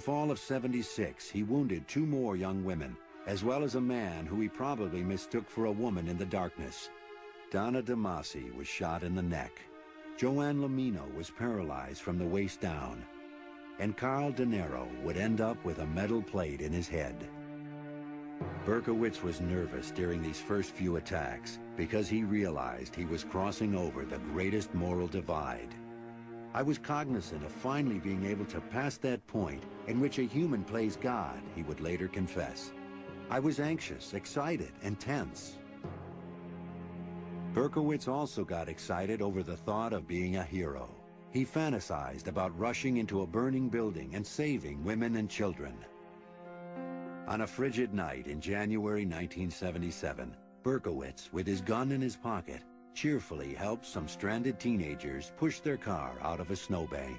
fall of '76, he wounded 2 more young women, as well as a man who he probably mistook for a woman in the darkness. Donna DeMasi was shot in the neck. Joanne Lamino was paralyzed from the waist down. And Carl De Niro would end up with a metal plate in his head. Berkowitz was nervous during these first few attacks because he realized he was crossing over the greatest moral divide. I was cognizant of finally being able to pass that point in which a human plays God, he would later confess. I was anxious, excited, and tense. Berkowitz also got excited over the thought of being a hero. He fantasized about rushing into a burning building and saving women and children. On a frigid night in January 1977, Berkowitz, with his gun in his pocket, cheerfully helped some stranded teenagers push their car out of a snowbank.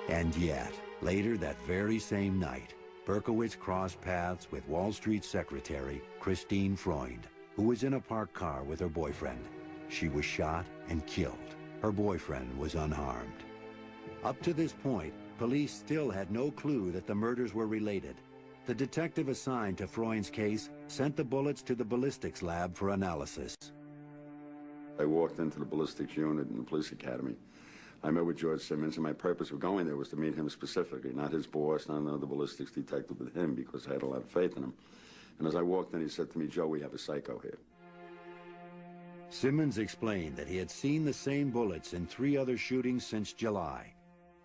And yet, later that very same night, Berkowitz crossed paths with Wall Street secretary Christine Freund, who was in a parked car with her boyfriend. She was shot and killed. Her boyfriend was unharmed. Up to this point, police still had no clue that the murders were related. The detective assigned to Freund's case sent the bullets to the ballistics lab for analysis. I walked into the ballistics unit in the police academy. I met with George Simmons, and my purpose of going there was to meet him specifically, not his boss, not another ballistics detective, but him, because I had a lot of faith in him. And as I walked in, he said to me, "Joe, we have a psycho here." Simmons explained that he had seen the same bullets in 3 other shootings since July.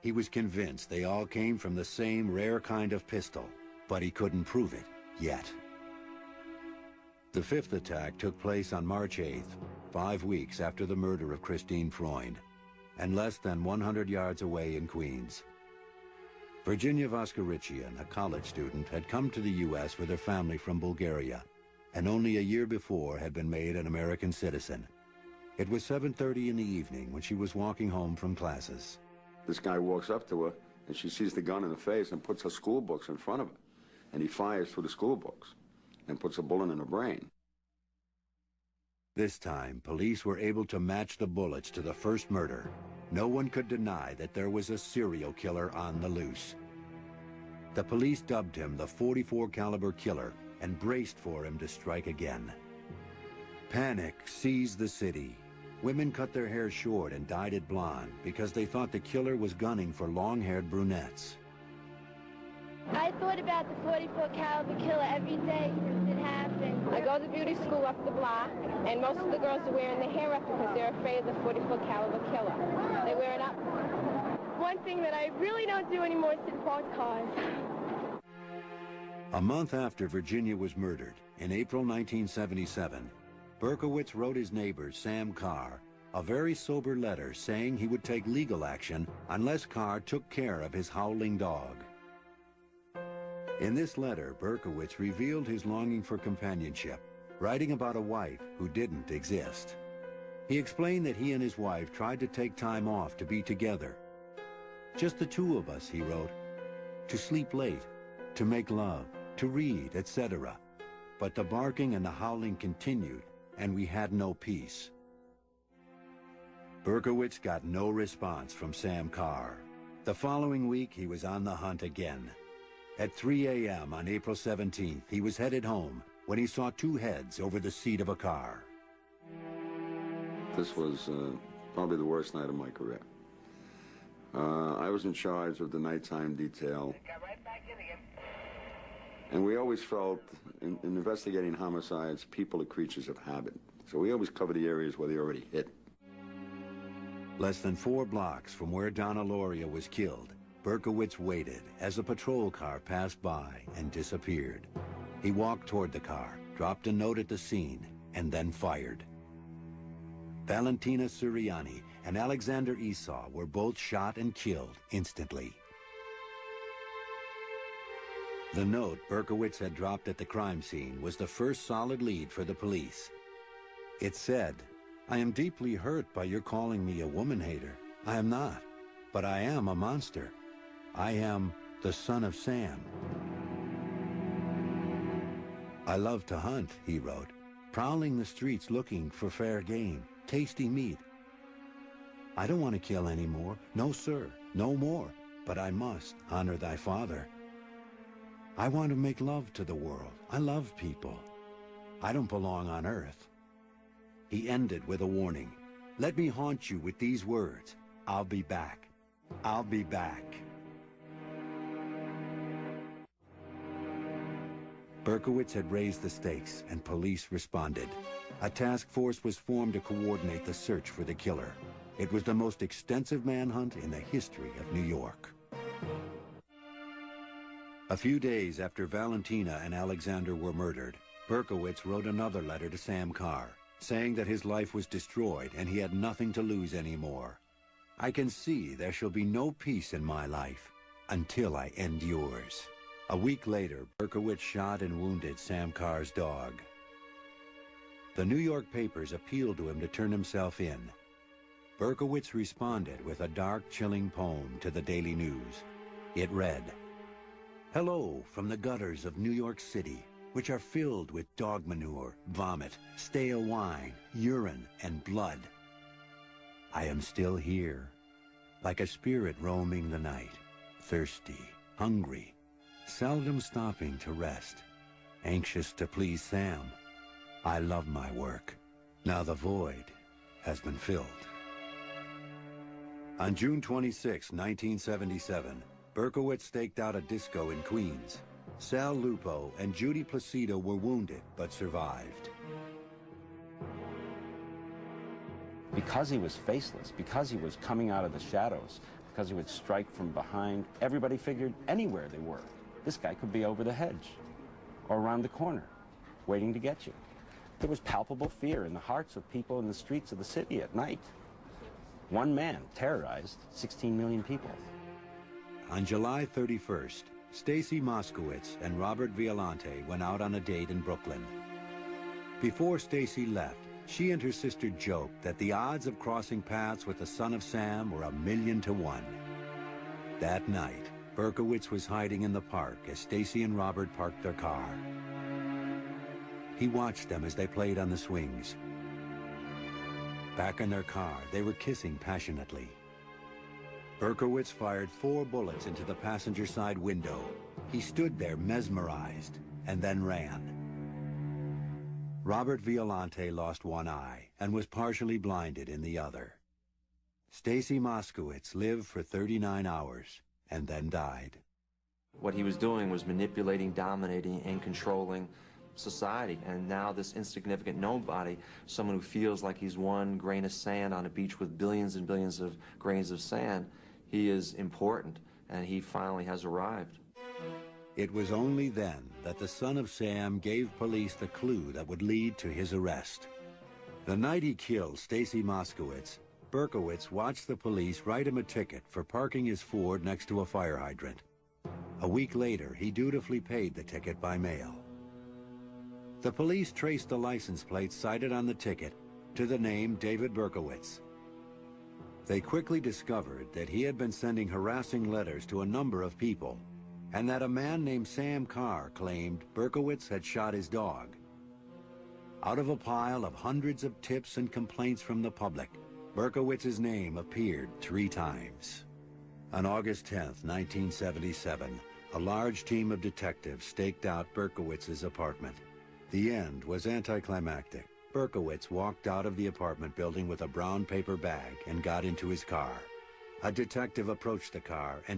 He was convinced they all came from the same rare kind of pistol, but he couldn't prove it yet. The 5th attack took place on March 8th, 5 weeks after the murder of Christine Freund, and less than 100 yards away in Queens. Virginia Voskerichian, a college student, had come to the U.S. with her family from Bulgaria, and only a year before had been made an American citizen. It was 7:30 in the evening when she was walking home from classes. This guy walks up to her, and she sees the gun in the face and puts her school books in front of her. And he fires through the school books and puts a bullet in her brain. This time, police were able to match the bullets to the first murder. No one could deny that there was a serial killer on the loose. The police dubbed him the .44 caliber killer and braced for him to strike again. Panic seized the city. Women cut their hair short and dyed it blonde because they thought the killer was gunning for long-haired brunettes. I thought about the .44 caliber killer every day since it happened. I go to beauty school up the block, and most of the girls are wearing their hair up because they're afraid of the .44 caliber killer. They wear it up. One thing that I really don't do anymore is sit in parked cars. A month after Virginia was murdered, in April 1977, Berkowitz wrote his neighbor, Sam Carr, a very sober letter saying he would take legal action unless Carr took care of his howling dog. In this letter, Berkowitz revealed his longing for companionship, writing about a wife who didn't exist. He explained that he and his wife tried to take time off to be together. Just the 2 of us, he wrote, to sleep late, to make love, to read, etc. But the barking and the howling continued, and we had no peace. Berkowitz got no response from Sam Carr. The following week, he was on the hunt again. At 3 a.m. on April 17th, he was headed home when he saw 2 heads over the seat of a car. This was probably the worst night of my career. I was in charge of the nighttime detail. And we always felt, in investigating homicides, people are creatures of habit. So we always cover the areas where they already hit. Less than 4 blocks from where Donna Loria was killed, Berkowitz waited as a patrol car passed by and disappeared. He walked toward the car, dropped a note at the scene, and then fired. Valentina Suriani and Alexander Esau were both shot and killed instantly. The note Berkowitz had dropped at the crime scene was the first solid lead for the police. It said, "I am deeply hurt by your calling me a woman hater. I am not, but I am a monster. I am the son of Sam. I love to hunt," he wrote, "prowling the streets looking for fair game, tasty meat. I don't want to kill anymore. No, sir, no more. but I must honor thy father. I want to make love to the world. I love people. I don't belong on earth. He ended with a warning. Let me haunt you with these words. I'll be back. I'll be back. Berkowitz had raised the stakes, and police responded. A task force was formed to coordinate the search for the killer. It was the most extensive manhunt in the history of New York. A few days after Valentina and Alexander were murdered, Berkowitz wrote another letter to Sam Carr, saying that his life was destroyed and he had nothing to lose anymore. I can see there shall be no peace in my life until I end yours. A week later, Berkowitz shot and wounded Sam Carr's dog. The New York papers appealed to him to turn himself in. Berkowitz responded with a dark, chilling poem to the Daily News. It read, "Hello from the gutters of New York City, which are filled with dog manure, vomit, stale wine, urine, and blood. I am still here, like a spirit roaming the night, thirsty, hungry, seldom stopping to rest, anxious to please Sam. I love my work. Now the void has been filled." On June 26, 1977, Berkowitz staked out a disco in Queens. Sal Lupo and Judy Placido were wounded but survived. Because he was faceless, because he was coming out of the shadows, because he would strike from behind, everybody figured anywhere they were, this guy could be over the hedge or around the corner, waiting to get you. There was palpable fear in the hearts of people in the streets of the city at night. One man terrorized 16 million people. On July 31st, Stacy Moskowitz and Robert Violante went out on a date in Brooklyn. Before Stacy left, she and her sister joked that the odds of crossing paths with the son of Sam were 1,000,000 to 1. That night, Berkowitz was hiding in the park as Stacy and Robert parked their car. He watched them as they played on the swings. Back in their car, they were kissing passionately. Berkowitz fired 4 bullets into the passenger side window. He stood there mesmerized and then ran. Robert Violante lost one eye and was partially blinded in the other. Stacy Moskowitz lived for 39 hours and then died. What he was doing was manipulating, dominating, and controlling society. And now this insignificant nobody, someone who feels like he's one grain of sand on a beach with billions and billions of grains of sand, he is important, and he finally has arrived. It was only then that the son of Sam gave police the clue that would lead to his arrest. The night he killed Stacy Moskowitz, Berkowitz watched the police write him a ticket for parking his Ford next to a fire hydrant. A week later, he dutifully paid the ticket by mail. The police traced the license plate cited on the ticket to the name David Berkowitz. They quickly discovered that he had been sending harassing letters to a number of people, and that a man named Sam Carr claimed Berkowitz had shot his dog. Out of a pile of hundreds of tips and complaints from the public, Berkowitz's name appeared 3 times. On August 10th, 1977, a large team of detectives staked out Berkowitz's apartment. The end was anticlimactic. Berkowitz walked out of the apartment building with a brown paper bag and got into his car. A detective approached the car and